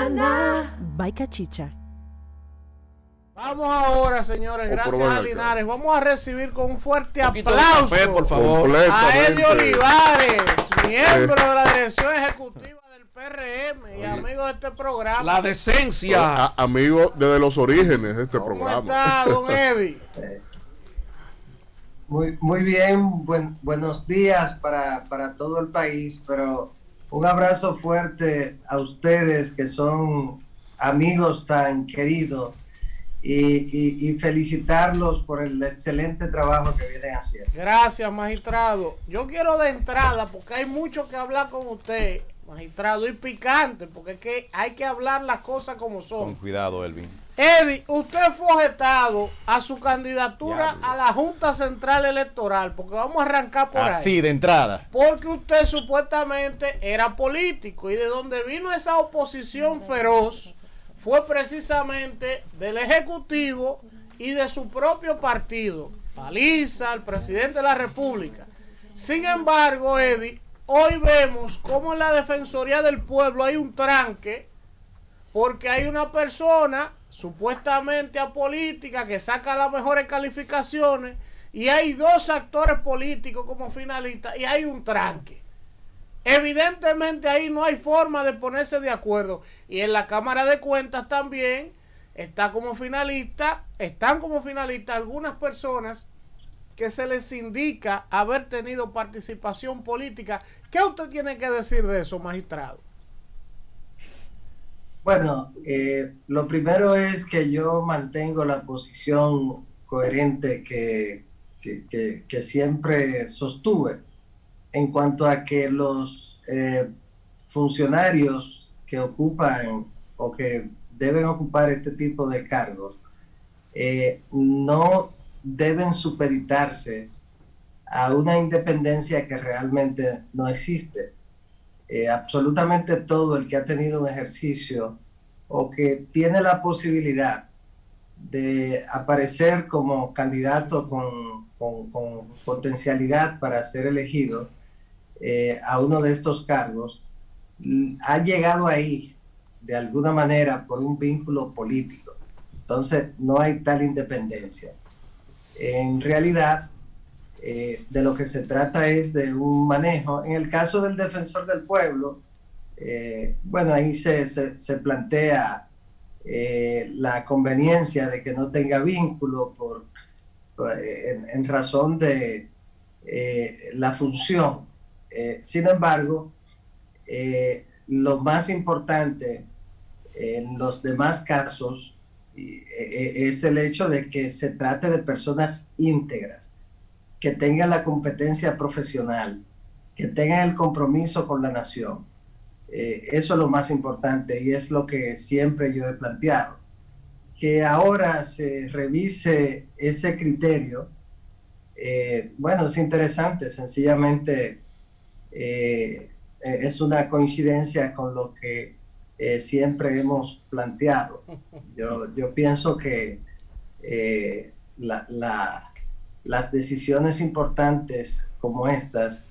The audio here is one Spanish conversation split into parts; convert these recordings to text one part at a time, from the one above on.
mañana. Bye, Cachicha. Vamos ahora, señores, gracias a Linares. Vamos a recibir con un fuerte aplauso por favor, a Eddie Olivares, miembro de la dirección ejecutiva del PRM y amigo de este programa. La decencia. Amigo desde los orígenes de este ¿Cómo programa. está, don Eddie? Muy bien, buenos días para todo el país, pero un abrazo fuerte a ustedes que son amigos tan queridos y felicitarlos por el excelente trabajo que vienen haciendo. Gracias, magistrado. Yo quiero de entrada, porque hay mucho que hablar con usted, magistrado, y picante, porque es que hay que hablar las cosas como son. Con cuidado, Elvin. Eddie, usted fue objetado a su candidatura a la Junta Central Electoral, porque vamos a arrancar por ahí. Así, de entrada. Porque usted supuestamente era político y de donde vino esa oposición feroz fue precisamente del Ejecutivo y de su propio partido, Paliza, el presidente de la República. Sin embargo, Eddie, hoy vemos cómo en la Defensoría del Pueblo hay un tranque porque hay una persona supuestamente apolítica que saca las mejores calificaciones y hay dos actores políticos como finalistas y hay un tranque. Evidentemente ahí no hay forma de ponerse de acuerdo y en la Cámara de Cuentas también están como finalistas algunas personas que se les indica haber tenido participación política. ¿Qué usted tiene que decir de eso, magistrado? Bueno, lo primero es que yo mantengo la posición coherente que siempre sostuve en cuanto a que los funcionarios que ocupan o que deben ocupar este tipo de cargos no deben supeditarse a una independencia que realmente no existe. Absolutamente todo el que ha tenido un ejercicio o que tiene la posibilidad de aparecer como candidato con potencialidad para ser elegido a uno de estos cargos, ha llegado ahí de alguna manera por un vínculo político. Entonces no hay tal independencia. En realidad, de lo que se trata es de un manejo. En el caso del defensor del pueblo, bueno, ahí se plantea la conveniencia de que no tenga vínculo en razón de la función. Sin embargo, lo más importante en los demás casos es el hecho de que se trate de personas íntegras, que tengan la competencia profesional, que tengan el compromiso con la nación. Eso es lo más importante y es lo que siempre yo he planteado. Que ahora se revise ese criterio, bueno, es interesante, sencillamente es una coincidencia con lo que siempre hemos planteado. Yo pienso que las decisiones importantes como estas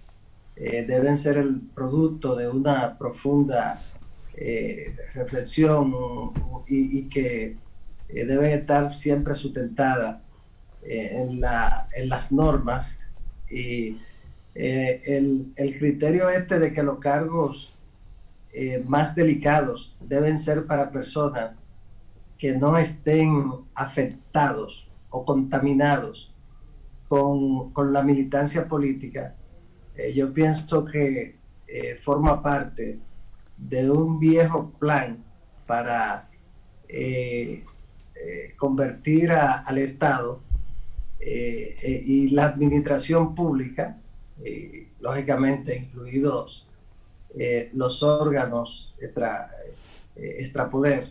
deben ser el producto de una profunda reflexión y que deben estar siempre sustentadas en las normas y el criterio de que los cargos más delicados deben ser para personas que no estén afectados o contaminados con la militancia política. Yo pienso que forma parte de un viejo plan para convertir al Estado y la administración pública, lógicamente incluidos los órganos extrapoder,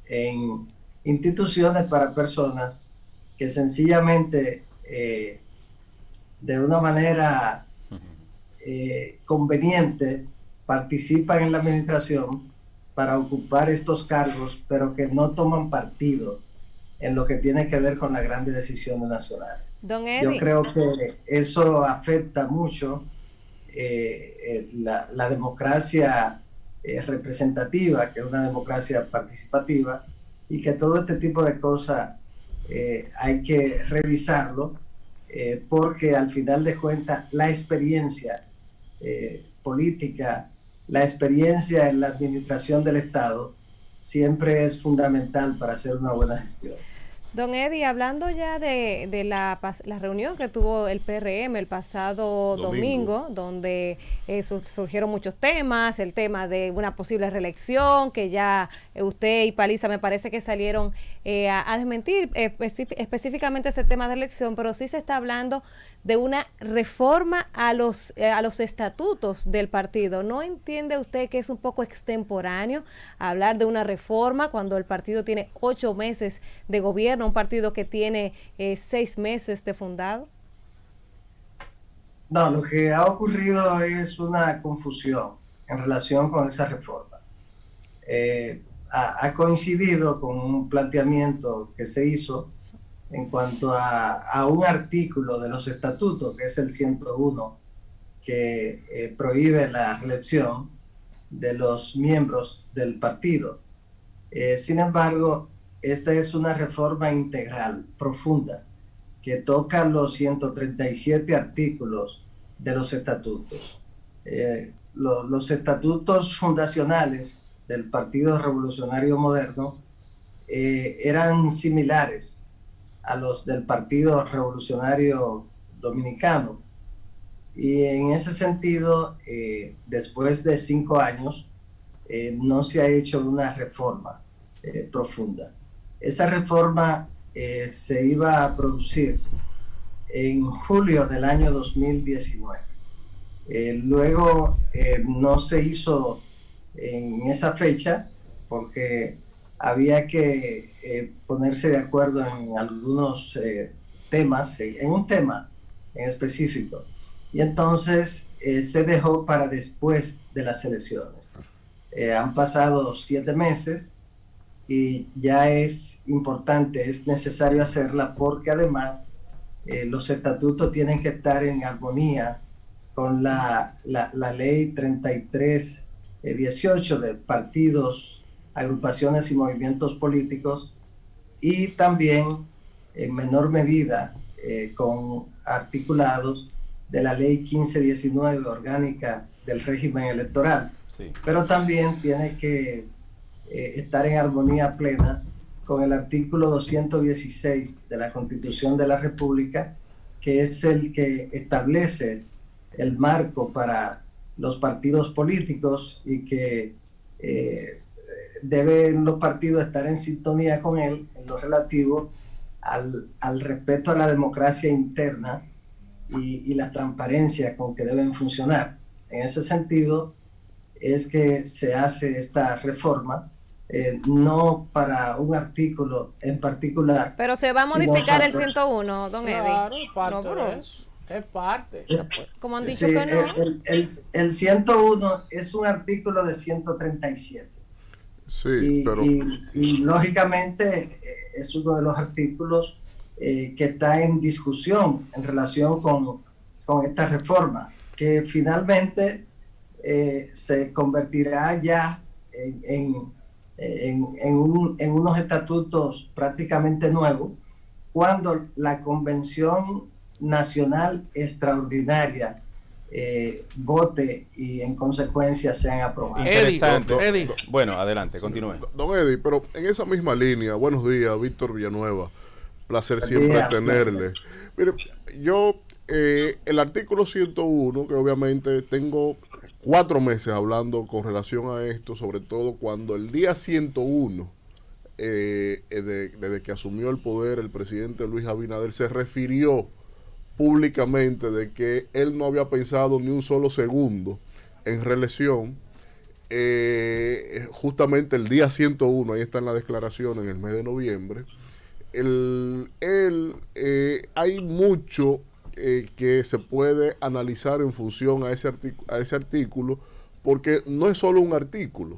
en instituciones para personas que sencillamente de una manera conveniente participan en la administración para ocupar estos cargos, pero que no toman partido en lo que tiene que ver con las grandes decisiones nacionales. Don Eddie. Yo creo que eso afecta mucho la democracia representativa, que es una democracia participativa, y que todo este tipo de cosas hay que revisarlo, porque al final de cuentas la experiencia política, la experiencia en la administración del Estado siempre es fundamental para hacer una buena gestión. Don Eddie, hablando ya de la reunión que tuvo el PRM el pasado domingo donde surgieron muchos temas, el tema de una posible reelección, que ya usted y Paliza me parece que salieron a desmentir específicamente ese tema de elección, pero sí se está hablando de una reforma a los estatutos del partido. ¿No entiende usted que es un poco extemporáneo hablar de una reforma cuando el partido tiene 8 meses de gobierno, un partido que tiene 6 meses de fundado? No, lo que ha ocurrido es una confusión en relación con esa reforma. Ha coincidido con un planteamiento que se hizo en cuanto a un artículo de los estatutos, que es el 101, que prohíbe la reelección de los miembros del partido. Sin embargo, esta es una reforma integral, profunda, que toca los 137 artículos de los estatutos. Los estatutos fundacionales del Partido Revolucionario Moderno eran similares a los del Partido Revolucionario Dominicano. Y en ese sentido, después de 5 años, no se ha hecho una reforma profunda. Esa reforma se iba a producir en julio del año 2019. Luego no se hizo en esa fecha porque había que ponerse de acuerdo en algunos temas, en un tema en específico. Y entonces se dejó para después de las elecciones. Han pasado 7 meses y ya es importante, es necesario hacerla porque además los estatutos tienen que estar en armonía con la ley 3318 de partidos, agrupaciones y movimientos políticos, y también en menor medida con articulados de la ley 1519 orgánica del régimen electoral. Sí. Pero también tiene que estar en armonía plena con el artículo 216 de la Constitución de la República, que es el que establece el marco para los partidos políticos y que deben los partidos estar en sintonía con él en lo relativo al respeto a la democracia interna y la transparencia con que deben funcionar. En ese sentido es que se hace esta reforma, no para un artículo en particular. Pero se va a modificar el 101, don Eddie. Claro, parte de eso. Es parte. Como han dicho sí, que no. El 101 es un artículo de 137. Sí, pero... y lógicamente es uno de los artículos que está en discusión en relación con esta reforma, que finalmente se convertirá ya en unos estatutos prácticamente nuevos cuando la Convención Nacional Extraordinaria vote y en consecuencia sean aprobados. Eddie. Bueno, adelante, continúe. Don Eddie, pero en esa misma línea, buenos días, Víctor Villanueva. Placer siempre tenerle. Mire, yo, el artículo 101, que obviamente tengo 4 meses hablando con relación a esto, sobre todo cuando el día 101, desde que asumió el poder el presidente Luis Abinader, se refirió públicamente de que él no había pensado ni un solo segundo en reelección. Justamente el día 101, ahí está en la declaración en el mes de noviembre, hay mucho que se puede analizar en función a ese artículo, porque no es solo un artículo.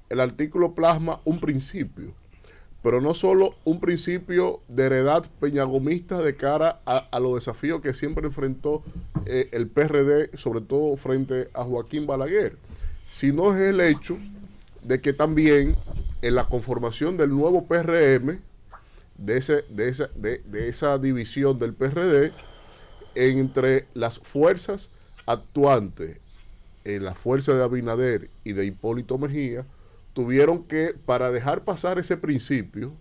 El artículo plasma un principio, pero no solo un principio de heredad peñagomista de cara a los desafíos que siempre enfrentó el PRD, sobre todo frente a Joaquín Balaguer, sino es el hecho de que también en la conformación del nuevo PRM, de esa división del PRD, entre las fuerzas actuantes, en la fuerza de Abinader y de Hipólito Mejía, tuvieron que, para dejar pasar ese principio,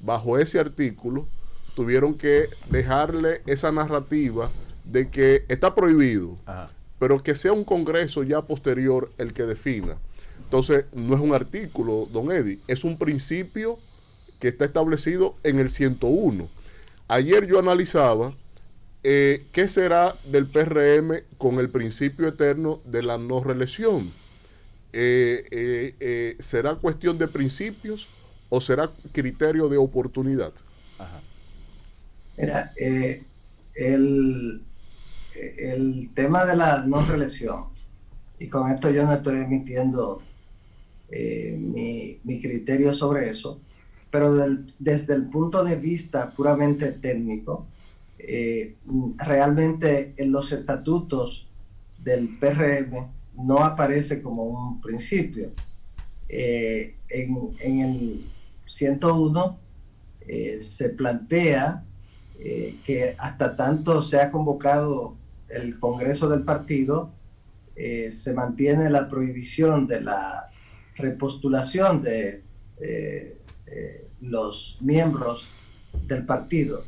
bajo ese artículo, tuvieron que dejarle esa narrativa de que está prohibido, pero que sea un Congreso ya posterior el que defina. Entonces, no es un artículo, don Eddie, es un principio que está establecido en el 101. Ayer yo analizaba qué será del PRM con el principio eterno de la no reelección. ¿Será cuestión de principios o será criterio de oportunidad? Ajá. Mira, el tema de la no reelección, y con esto yo no estoy emitiendo mi criterio sobre eso, pero desde el punto de vista puramente técnico, realmente en los estatutos del PRM no aparece como un principio. En el 101 se plantea que hasta tanto se ha convocado el Congreso del partido, se mantiene la prohibición de la repostulación de los miembros del partido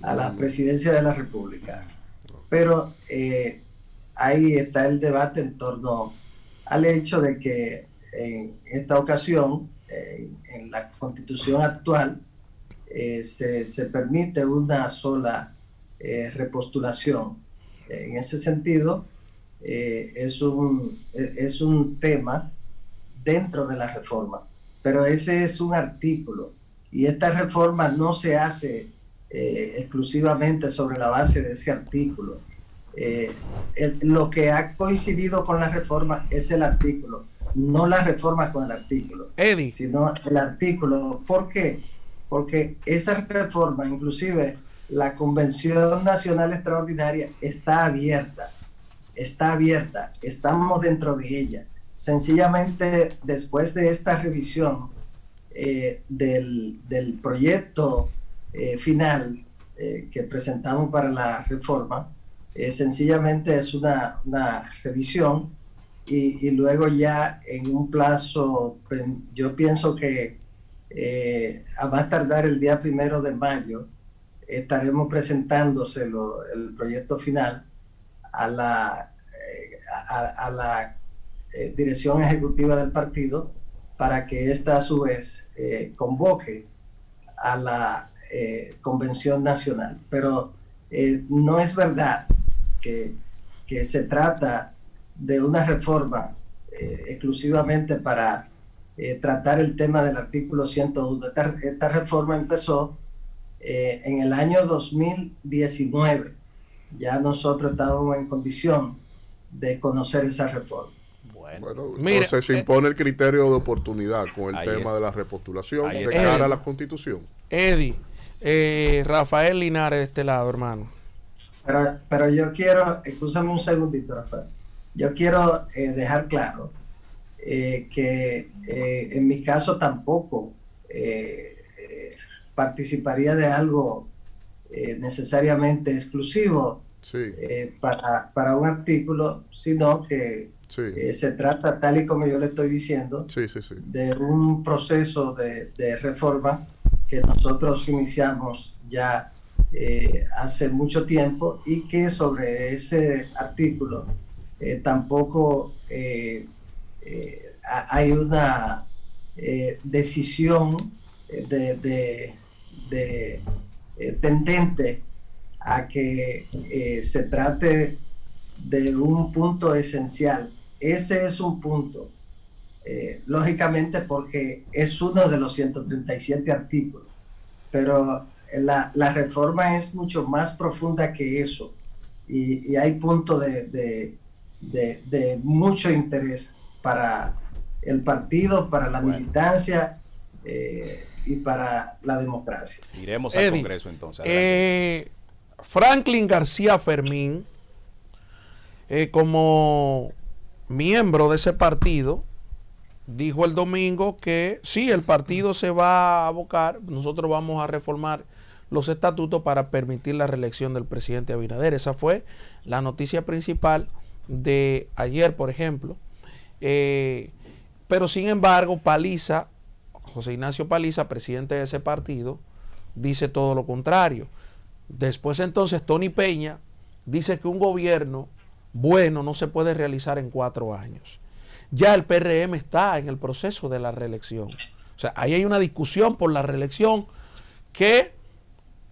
a la presidencia de la República. Pero ahí está el debate en torno al hecho de que en esta ocasión, en la Constitución actual, se permite una sola repostulación. En ese sentido, es un tema dentro de la reforma, pero ese es un artículo y esta reforma no se hace exclusivamente sobre la base de ese artículo. Lo que ha coincidido con la reforma es el artículo, no la reforma con el artículo, Eddie, sino el artículo. ¿Por qué? Porque esa reforma, inclusive la Convención Nacional Extraordinaria, está abierta, estamos dentro de ella. Sencillamente, después de esta revisión del proyecto final que presentamos para la reforma, sencillamente es una revisión y luego ya en un plazo, yo pienso que a más tardar el día 1 de mayo, estaremos presentándoselo, el proyecto final, a la dirección ejecutiva del partido para que ésta a su vez convoque a la convención nacional. Pero no es verdad que se trata de una reforma exclusivamente para tratar el tema del artículo 101. Esta reforma empezó en el año 2019. Ya nosotros estábamos en condición de conocer esa reforma. Bueno, mira, entonces se impone el criterio de oportunidad con el ahí tema está. de la repostulación Ahí de está. cara a la Constitución. Eddie, Rafael Linares de este lado, hermano. Pero yo quiero, escúchame un segundito, Rafael. Yo quiero dejar claro que en mi caso tampoco participaría de algo necesariamente exclusivo Sí, para un artículo, sino que sí, se trata, tal y como yo le estoy diciendo, sí, sí, sí. de un proceso de reforma que nosotros iniciamos ya hace mucho tiempo y que sobre ese artículo tampoco hay una decisión tendente a que se trate de un punto esencial. Ese es un punto, lógicamente porque es uno de los 137 artículos, pero la reforma es mucho más profunda que eso y hay puntos de mucho interés para el partido, para la militancia y para la democracia. Iremos al Eddie, Congreso entonces. Adelante. Franklin García Fermín, como miembro de ese partido, dijo el domingo que sí, el partido se va a abocar, nosotros vamos a reformar los estatutos para permitir la reelección del presidente Abinader. Esa fue la noticia principal de ayer, por ejemplo. Pero sin embargo, Paliza, José Ignacio Paliza, presidente de ese partido, dice todo lo contrario. Después entonces Tony Peña dice que un gobierno bueno no se puede realizar en 4 años. Ya el PRM está en el proceso de la reelección. O sea, ahí hay una discusión por la reelección que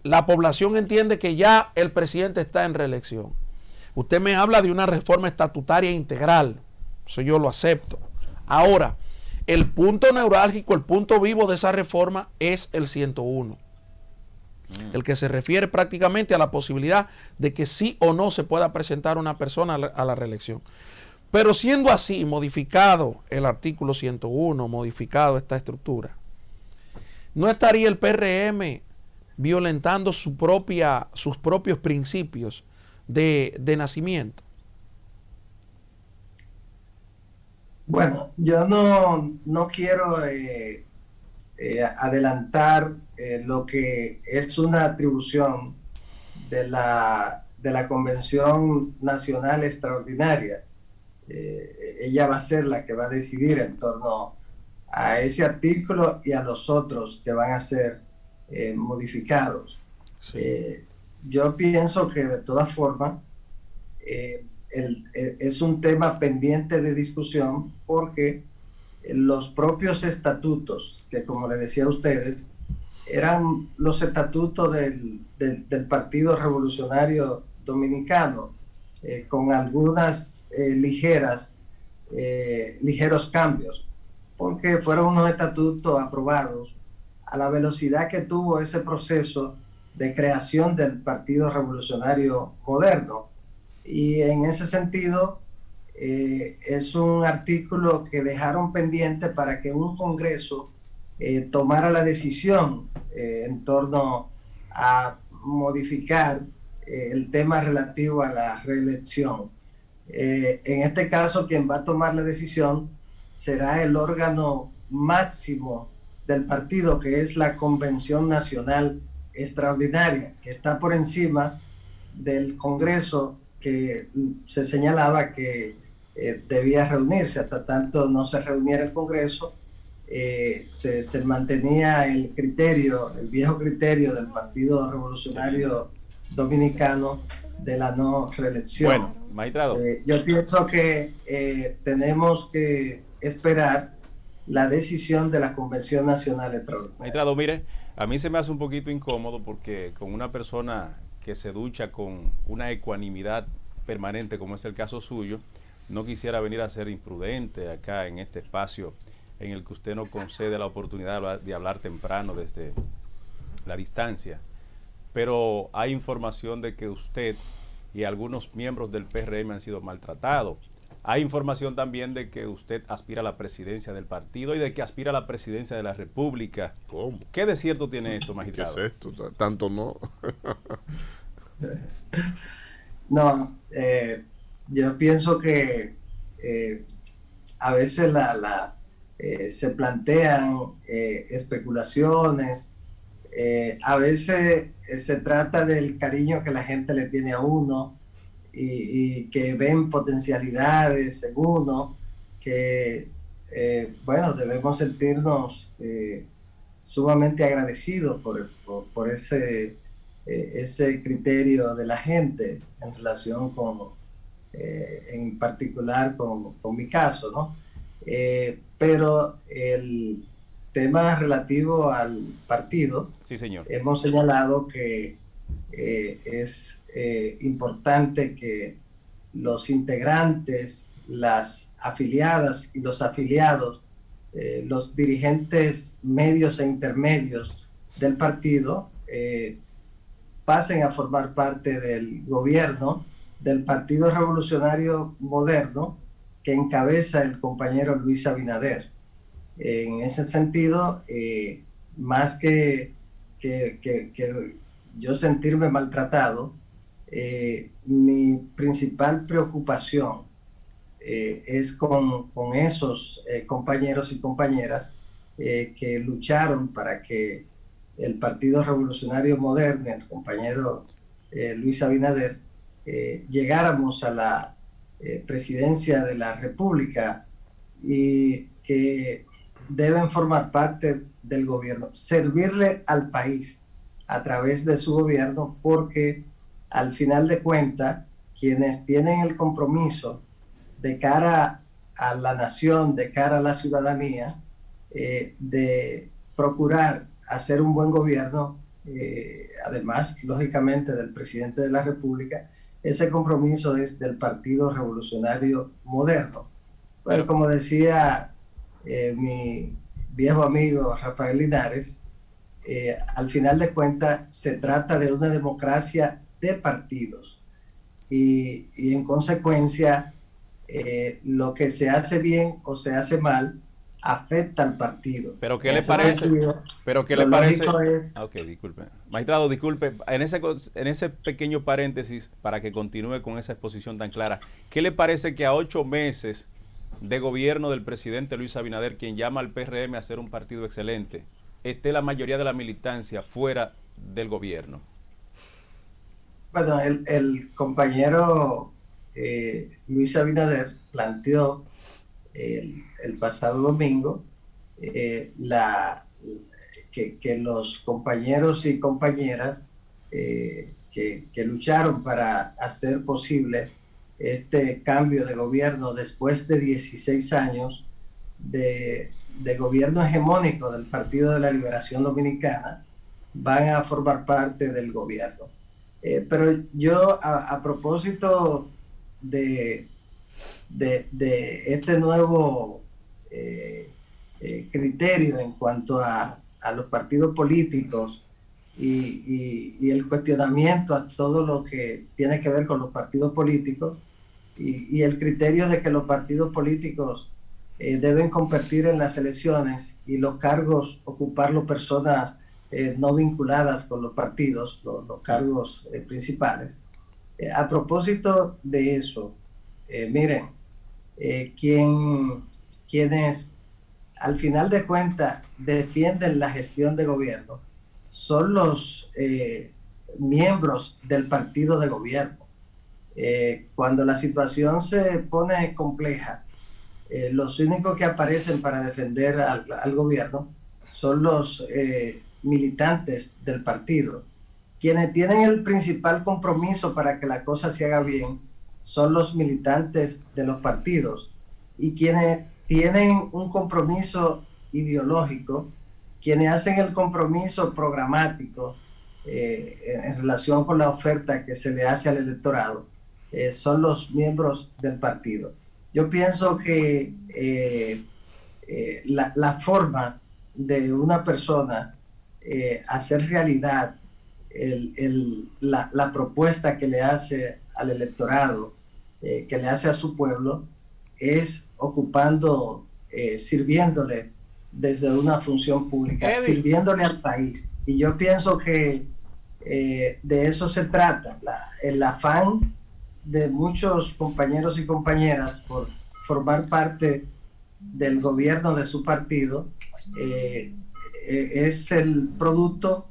la población entiende que ya el presidente está en reelección. Usted me habla de una reforma estatutaria integral. Eso yo lo acepto. Ahora, el punto neurálgico, el punto vivo de esa reforma es el 101. El que se refiere prácticamente a la posibilidad de que sí o no se pueda presentar una persona a la reelección. Pero siendo así, modificado el artículo 101, modificado esta estructura, ¿no estaría el PRM violentando sus propios principios de nacimiento? Bueno, yo no quiero adelantar lo que es una atribución de la Convención Nacional Extraordinaria. Ella va a ser la que va a decidir en torno a ese artículo y a los otros que van a ser modificados. Sí. Yo pienso que de todas formas es un tema pendiente de discusión porque los propios estatutos, que como les decía a ustedes, eran los estatutos del Partido Revolucionario Dominicano, con algunas ligeros cambios, porque fueron unos estatutos aprobados a la velocidad que tuvo ese proceso de creación del Partido Revolucionario Moderno. Y en ese sentido, es un artículo que dejaron pendiente para que un Congreso tomara la decisión en torno a modificar el tema relativo a la reelección. En este caso, quien va a tomar la decisión será el órgano máximo del partido, que es la Convención Nacional Extraordinaria, que está por encima del Congreso, que se señalaba que debía reunirse. Hasta tanto no se reuniera el Congreso, se mantenía el viejo criterio del Partido Revolucionario Dominicano de la no reelección. Bueno, magistrado. Yo pienso que tenemos que esperar la decisión de la Convención Nacional Extraordinaria. Magistrado, mire, a mí se me hace un poquito incómodo porque con una persona que se ducha con una ecuanimidad permanente, como es el caso suyo, no quisiera venir a ser imprudente acá en este espacio en el que usted nos concede la oportunidad de hablar temprano desde la distancia. Pero hay información de que usted y algunos miembros del PRM han sido maltratados. Hay información también de que usted aspira a la presidencia del partido y de que aspira a la presidencia de la República. ¿Cómo? ¿Qué de cierto tiene esto, magistrado? ¿Qué es esto? Tanto no. No, yo pienso que a veces se plantean especulaciones, a veces se trata del cariño que la gente le tiene a uno y que ven potencialidades en uno, que bueno, debemos sentirnos sumamente agradecidos por ese criterio de la gente en relación en particular con mi caso, ¿no? Pero el tema relativo al partido, sí, señor, hemos señalado que es importante que los integrantes, las afiliadas y los afiliados, los dirigentes medios e intermedios del partido pasen a formar parte del gobierno del Partido Revolucionario Moderno que encabeza el compañero Luis Abinader. En ese sentido, más que yo sentirme maltratado, mi principal preocupación es con esos compañeros y compañeras que lucharon para que el Partido Revolucionario Moderno, el compañero Luis Abinader, llegáramos a la presidencia de la República y que deben formar parte del gobierno, servirle al país a través de su gobierno, porque al final de cuentas, quienes tienen el compromiso de cara a la nación, de cara a la ciudadanía, de procurar hacer un buen gobierno, además, lógicamente, del presidente de la República, ese compromiso es del Partido Revolucionario Moderno. Bueno, como decía mi viejo amigo Rafael Linares, al final de cuentas se trata de una democracia de partidos y en consecuencia lo que se hace bien o se hace mal afecta al partido. Pero ¿qué le parece? Pero ¿qué le parece? Ok, disculpe. Magistrado, disculpe, en ese pequeño paréntesis, para que continúe con esa exposición tan clara, ¿qué le parece que a 8 meses de gobierno del presidente Luis Abinader, quien llama al PRM a ser un partido excelente, esté la mayoría de la militancia fuera del gobierno? Bueno, el compañero Luis Abinader planteó el pasado domingo que los compañeros y compañeras que lucharon para hacer posible este cambio de gobierno después de 16 años de gobierno hegemónico del Partido de la Liberación Dominicana, van a formar parte del gobierno. Pero yo, a propósito de este nuevo criterio en cuanto a los partidos políticos y el cuestionamiento a todo lo que tiene que ver con los partidos políticos y el criterio de que los partidos políticos deben competir en las elecciones y los cargos ocuparlos personas no vinculadas con los partidos, los cargos principales. A propósito de eso, miren, quienes al final de cuentas defienden la gestión de gobierno son los miembros del partido de gobierno. Cuando la situación se pone compleja, los únicos que aparecen para defender al gobierno son los militantes del partido. Quienes tienen el principal compromiso para que la cosa se haga bien son los militantes de los partidos, y quienes tienen un compromiso ideológico, quienes hacen el compromiso programático en relación con la oferta que se le hace al electorado, son los miembros del partido. Yo pienso que la forma de una persona hacer realidad la propuesta que le hace al electorado, que le hace a su pueblo, es ocupando, sirviéndole desde una función pública, sirviéndole al país. Y yo pienso que de eso se trata, el afán de muchos compañeros y compañeras por formar parte del gobierno de su partido, es el producto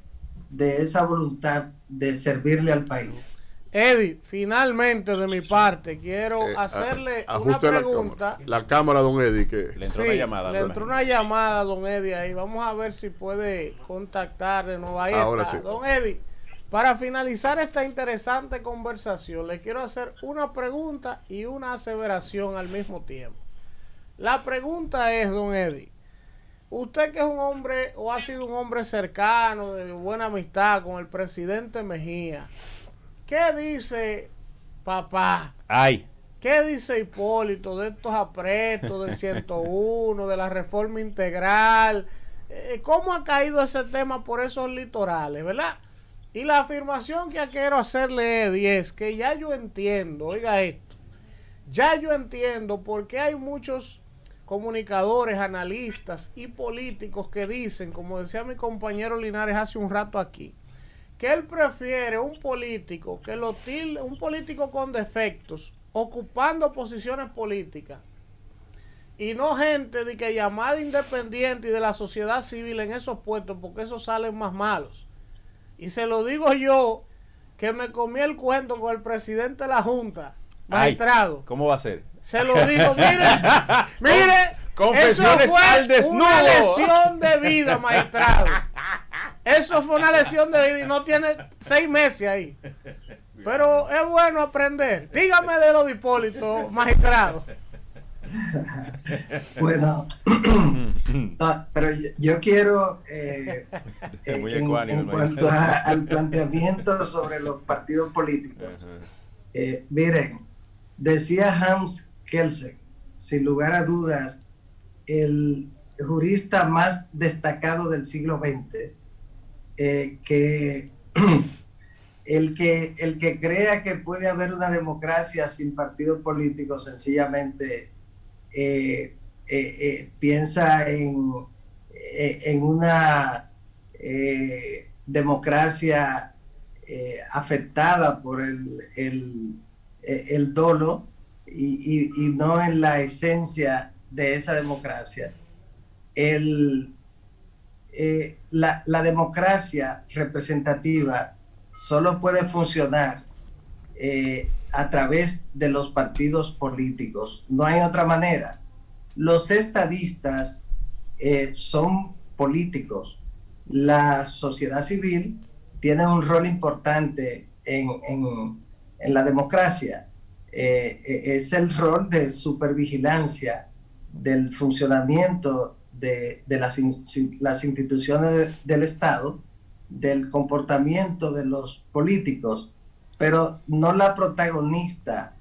de esa voluntad de servirle al país. Eddie, finalmente de mi parte quiero hacerle una pregunta. La cámara, don Eddie, que le entró una llamada. Le entró una llamada, don Eddie, ahí. Vamos a ver si puede contactar de nuevo. Ahí está. Sí. Don Eddie, para finalizar esta interesante conversación, le quiero hacer una pregunta y una aseveración al mismo tiempo. La pregunta es, don Eddie, usted que es un hombre o ha sido un hombre cercano, de buena amistad con el presidente Mejía, ¿qué dice papá? Ay. ¿Qué dice Hipólito de estos apretos del 101, de la reforma integral? ¿Cómo ha caído ese tema por esos litorales, verdad? Y la afirmación que quiero hacerle, Eddie, es que ya yo entiendo, oiga esto, ya yo entiendo por qué hay muchos comunicadores, analistas y políticos que dicen, como decía mi compañero Linares hace un rato aquí, que él prefiere un político que un político con defectos ocupando posiciones políticas y no gente de que llamada independiente y de la sociedad civil en esos puestos, porque esos salen más malos. Y se lo digo yo, que me comí el cuento con el presidente de la Junta, magistrado. Ay, ¿cómo va a ser? Se lo digo, mire, confesiones eso fue al desnudo. una lesión de vida, magistrado. Eso fue una lesión de vida y no tiene 6 meses ahí. Pero es bueno aprender. Dígame de lo de Hipólito, magistrado. Bueno, no, pero yo quiero, en cuanto al planteamiento sobre los partidos políticos, miren, decía Hans Kelsen, sin lugar a dudas, el jurista más destacado del siglo XX, que el que crea que puede haber una democracia sin partidos políticos sencillamente piensa en una democracia afectada por el dolo y no en la esencia de esa democracia. La democracia representativa solo puede funcionar a través de los partidos políticos. No hay otra manera. Los estadistas son políticos. La sociedad civil tiene un rol importante en la democracia. Es el rol de supervigilancia del funcionamiento de las instituciones del Estado, del comportamiento de los políticos, pero no la protagonista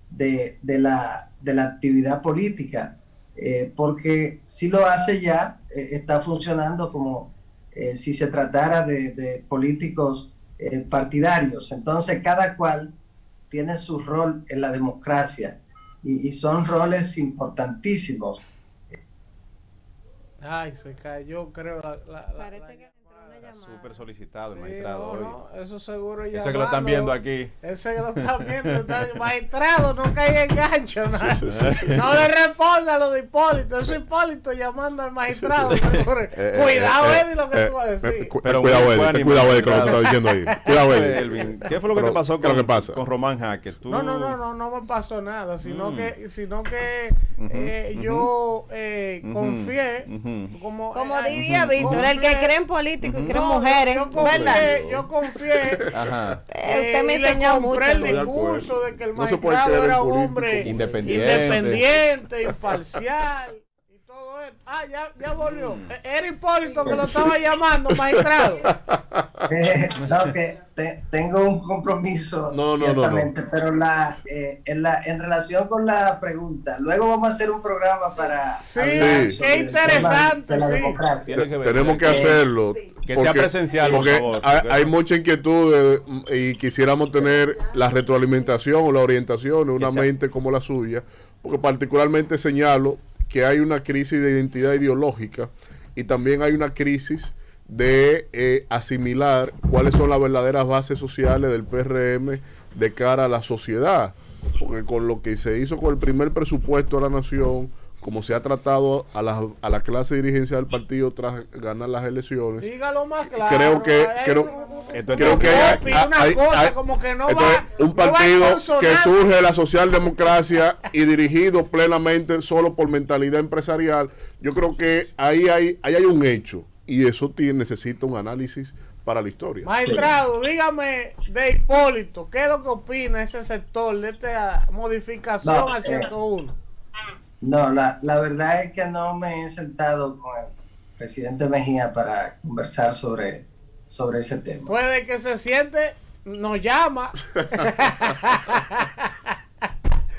de la actividad política, porque si lo hace ya, está funcionando como si se tratara de políticos partidarios. Entonces cada cual tiene su rol en la democracia y son roles importantísimos. Ay, se cayó, creo. Parece que súper solicitado el sí, magistrado hoy. No, eso seguro ya. Ese que lo están viendo aquí. Ese que lo están viendo. Magistrado, no caiga en gancho. No le responda a lo de Hipólito. Eso es Hipólito llamando al magistrado. Cuidado, Eddie, lo que tú vas a decir. Pero cuidado, Eddie, con lo que está diciendo ahí. Cuidado, Eddie. ¿Qué fue lo que te pasó con Román Jaques? No me pasó nada, sino que yo confié. Como diría Víctor, el que cree en político y cree en mujeres, yo confié. Usted me enseñó mucho. El discurso de que el magistrado era un hombre independiente, imparcial y todo esto. Ya volvió. Era Hipólito que lo estaba llamando, magistrado. No, que tengo un compromiso, ciertamente, pero en relación con la pregunta, luego vamos a hacer un programa para hablar sobre qué interesante de la democracia. Tenemos que hacerlo. Que sea presencial, por favor. Hay mucha inquietud y quisiéramos tener la retroalimentación o la orientación de una mente como la suya, porque particularmente señalo que hay una crisis de identidad ideológica y también hay una crisis de asimilar cuáles son las verdaderas bases sociales del PRM de cara a la sociedad, porque con lo que se hizo con el primer presupuesto de la nación, como se ha tratado a la clase dirigencia del partido tras ganar las elecciones, dígalo más claro. Creo que hay como que no un partido que surge de la socialdemocracia y dirigido plenamente solo por mentalidad empresarial. Yo creo que ahí hay un hecho y eso necesita un análisis para la historia. Magistrado, dígame de Hipólito, ¿qué es lo que opina ese sector de esta modificación al 101? No, la verdad es que no me he sentado con el presidente Mejía para conversar sobre ese tema. Puede que se siente, nos llama.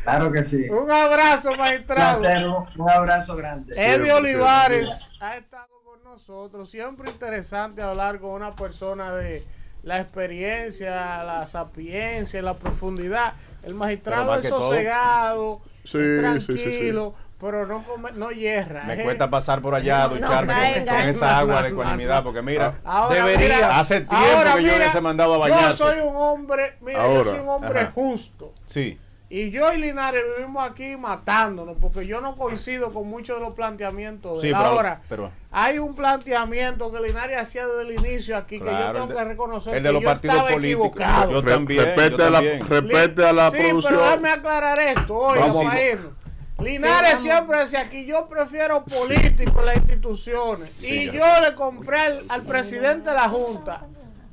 Claro que sí. Un abrazo, magistrado. Un abrazo grande. Eddie Olivares ha estado con nosotros. Siempre interesante hablar con una persona de la experiencia, la sapiencia, la profundidad. El magistrado es sosegado, es tranquilo, pero no hierra. Me cuesta pasar por allá a ducharme con esa agua de ecuanimidad, porque mira, hace tiempo que yo hubiese mandado a bañarse. Yo soy un hombre, yo soy un hombre justo. Sí. Y yo y Linares vivimos aquí matándonos, porque yo no coincido con muchos de los planteamientos de él. Ahora, hay un planteamiento que Linares hacía desde el inicio aquí, claro, que yo tengo que reconocer el que de los yo partidos estaba políticos. equivocado. Yo también. Respete a la sí, producción. pero déjame aclarar esto, oiga, Vamos. para irnos. Linares siempre decía aquí, yo prefiero políticos en las instituciones. Y yo le compré al presidente de la Junta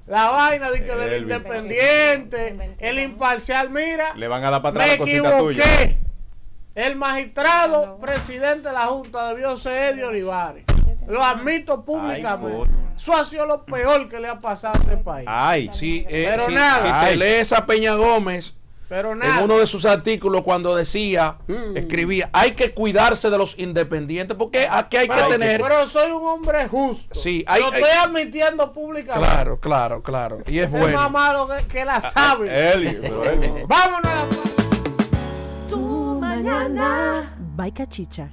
la vaina de que del independiente, el imparcial. Mira, le van a dar para atrás me la cosita tuya. equivoqué. El magistrado presidente de la Junta debió ser Eddie Olivares. Lo admito públicamente. Eso ha sido lo peor que le ha pasado a este país. Ay, sí, pero si nada. te lees a Peña Gómez Pero nada. en uno de sus artículos cuando decía, escribía, hay que cuidarse de los independientes, porque aquí hay que tener... Pero soy un hombre justo. Sí, lo estoy admitiendo públicamente. Claro. Y es Ese bueno. más malo que la sabe. Eli. Vámonos a la... Tu mañana. By Cachicha.